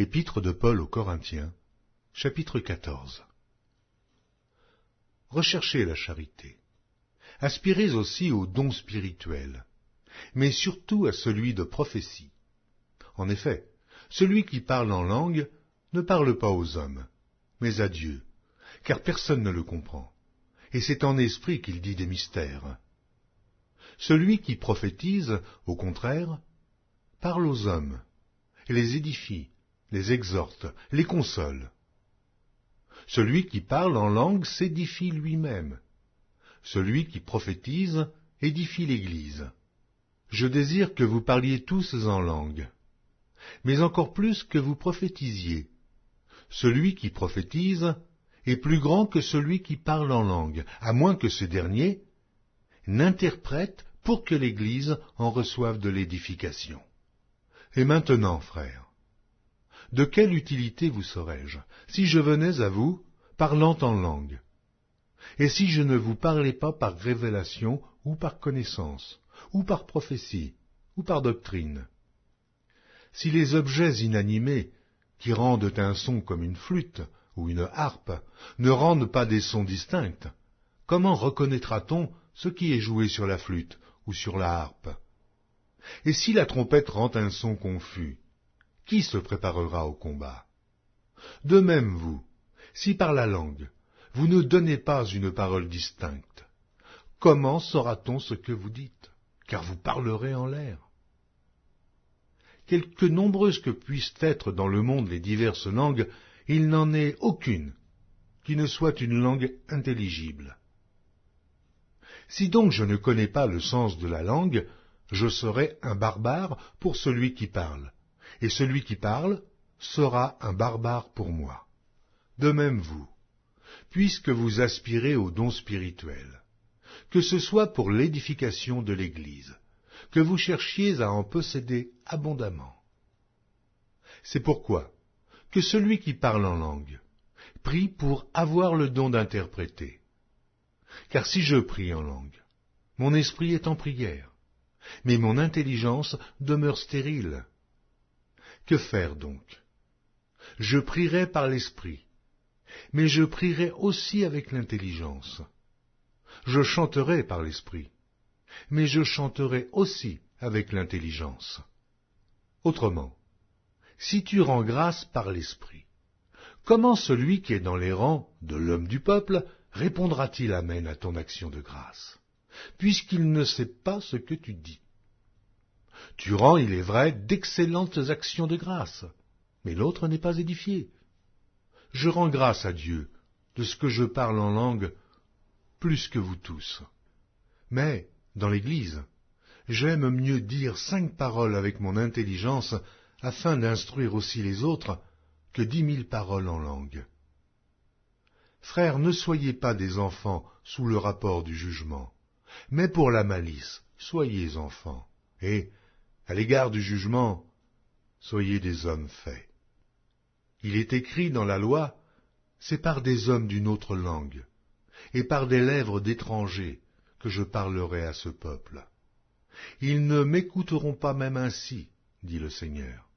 Épître de Paul aux Corinthiens, chapitre 14. Recherchez la charité. Aspirez aussi aux dons spirituels, mais surtout à celui de prophétie. En effet, celui qui parle en langue ne parle pas aux hommes, mais à Dieu, car personne ne le comprend, et c'est en esprit qu'il dit des mystères. Celui qui prophétise, au contraire, parle aux hommes, et les édifie, les exhorte, les console. Celui qui parle en langue s'édifie lui-même. Celui qui prophétise édifie l'Église. Je désire que vous parliez tous en langue, mais encore plus que vous prophétisiez. Celui qui prophétise est plus grand que celui qui parle en langue, à moins que ce dernier n'interprète pour que l'Église en reçoive de l'édification. Et maintenant, frères, de quelle utilité vous serais-je si je venais à vous parlant en langue, et si je ne vous parlais pas par révélation ou par connaissance, ou par prophétie, ou par doctrine? Si les objets inanimés, qui rendent un son comme une flûte ou une harpe, ne rendent pas des sons distincts, comment reconnaîtra-t-on ce qui est joué sur la flûte ou sur la harpe? Et si la trompette rend un son confus, qui se préparera au combat? De même vous, si par la langue, vous ne donnez pas une parole distincte, comment saura-t-on ce que vous dites? Car vous parlerez en l'air. Quelque nombreuses que puissent être dans le monde les diverses langues, il n'en est aucune qui ne soit une langue intelligible. Si donc je ne connais pas le sens de la langue, je serai un barbare pour celui qui parle, et celui qui parle sera un barbare pour moi. De même vous, puisque vous aspirez aux dons spirituels, que ce soit pour l'édification de l'Église, que vous cherchiez à en posséder abondamment. C'est pourquoi que celui qui parle en langue prie pour avoir le don d'interpréter. Car si je prie en langue, mon esprit est en prière, mais mon intelligence demeure stérile. Que faire donc? Je prierai par l'esprit, mais je prierai aussi avec l'intelligence. Je chanterai par l'esprit, mais je chanterai aussi avec l'intelligence. Autrement, si tu rends grâce par l'esprit, comment celui qui est dans les rangs de l'homme du peuple répondra-t-il amen à ton action de grâce, puisqu'il ne sait pas ce que tu dis? Tu rends, il est vrai, d'excellentes actions de grâce, mais l'autre n'est pas édifié. Je rends grâce à Dieu de ce que je parle en langue plus que vous tous. Mais, dans l'Église, j'aime mieux dire 5 paroles avec mon intelligence afin d'instruire aussi les autres que 10 000 paroles en langue. Frères, ne soyez pas des enfants sous le rapport du jugement, mais pour la malice, soyez enfants, et, à l'égard du jugement, soyez des hommes faits. Il est écrit dans la loi, c'est par des hommes d'une autre langue, et par des lèvres d'étrangers que je parlerai à ce peuple. Ils ne m'écouteront pas même ainsi, dit le Seigneur.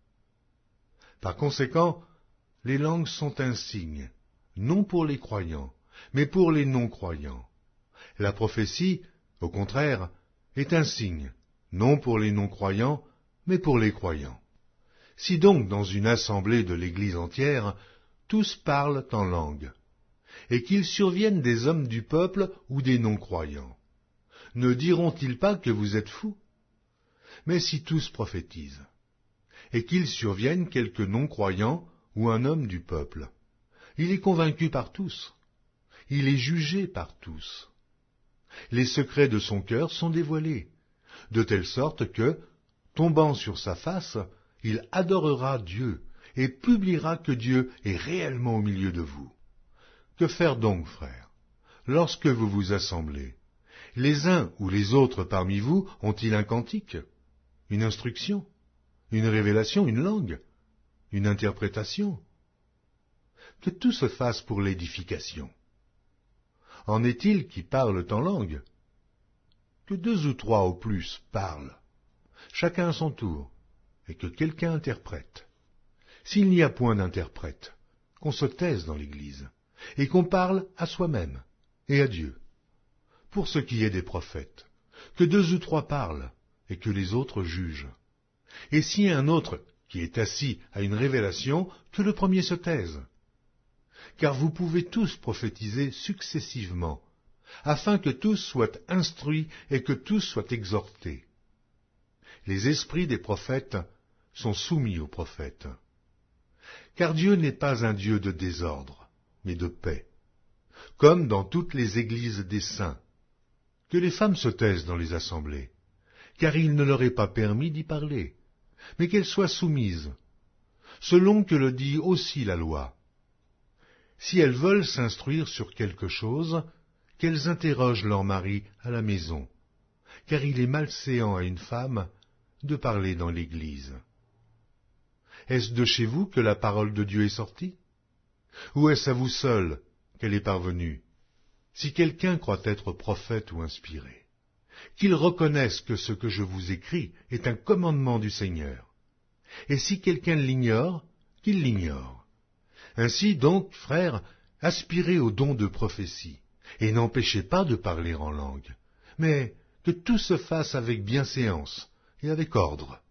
Par conséquent, les langues sont un signe, non pour les croyants, mais pour les non-croyants. La prophétie, au contraire, est un signe, non pour les non-croyants, mais pour les croyants. Si donc dans une assemblée de l'Église entière, tous parlent en langue, et qu'il survienne des hommes du peuple ou des non-croyants, ne diront-ils pas que vous êtes fous? Mais si tous prophétisent, et qu'il survienne quelque non-croyant ou un homme du peuple, il est convaincu par tous, il est jugé par tous. Les secrets de son cœur sont dévoilés, de telle sorte que, tombant sur sa face, il adorera Dieu et publiera que Dieu est réellement au milieu de vous. Que faire donc, frères, lorsque vous vous assemblez? Les uns ou les autres parmi vous ont-ils un cantique, une instruction, une révélation, une langue, une interprétation? Que tout se fasse pour l'édification. En est-il qui parlent en langue? Que 2 ou 3 au plus parlent, chacun à son tour, et que quelqu'un interprète. s'il n'y a point d'interprète, qu'on se taise dans l'Église, et qu'on parle à soi-même et à Dieu. Pour ce qui est des prophètes, que 2 ou 3 parlent, et que les autres jugent. Et si un autre qui est assis a une révélation, que le premier se taise. Car vous pouvez tous prophétiser successivement, afin que tous soient instruits et que tous soient exhortés. Les esprits des prophètes sont soumis aux prophètes. Car Dieu n'est pas un Dieu de désordre, mais de paix, comme dans toutes les églises des saints. Que les femmes se taisent dans les assemblées, car il ne leur est pas permis d'y parler, mais qu'elles soient soumises, selon que le dit aussi la loi. Si elles veulent s'instruire sur quelque chose, qu'elles interrogent leur mari à la maison, car il est malséant à une femme de parler dans l'Église. Est-ce de chez vous que la parole de Dieu est sortie? Ou est-ce à vous seul qu'elle est parvenue? Si quelqu'un croit être prophète ou inspiré, qu'il reconnaisse que ce que je vous écris est un commandement du Seigneur. Et si quelqu'un l'ignore, qu'il l'ignore. Ainsi donc, frères, aspirez au don de prophétie, et n'empêchez pas de parler en langue, mais que tout se fasse avec bienséance et avec ordre.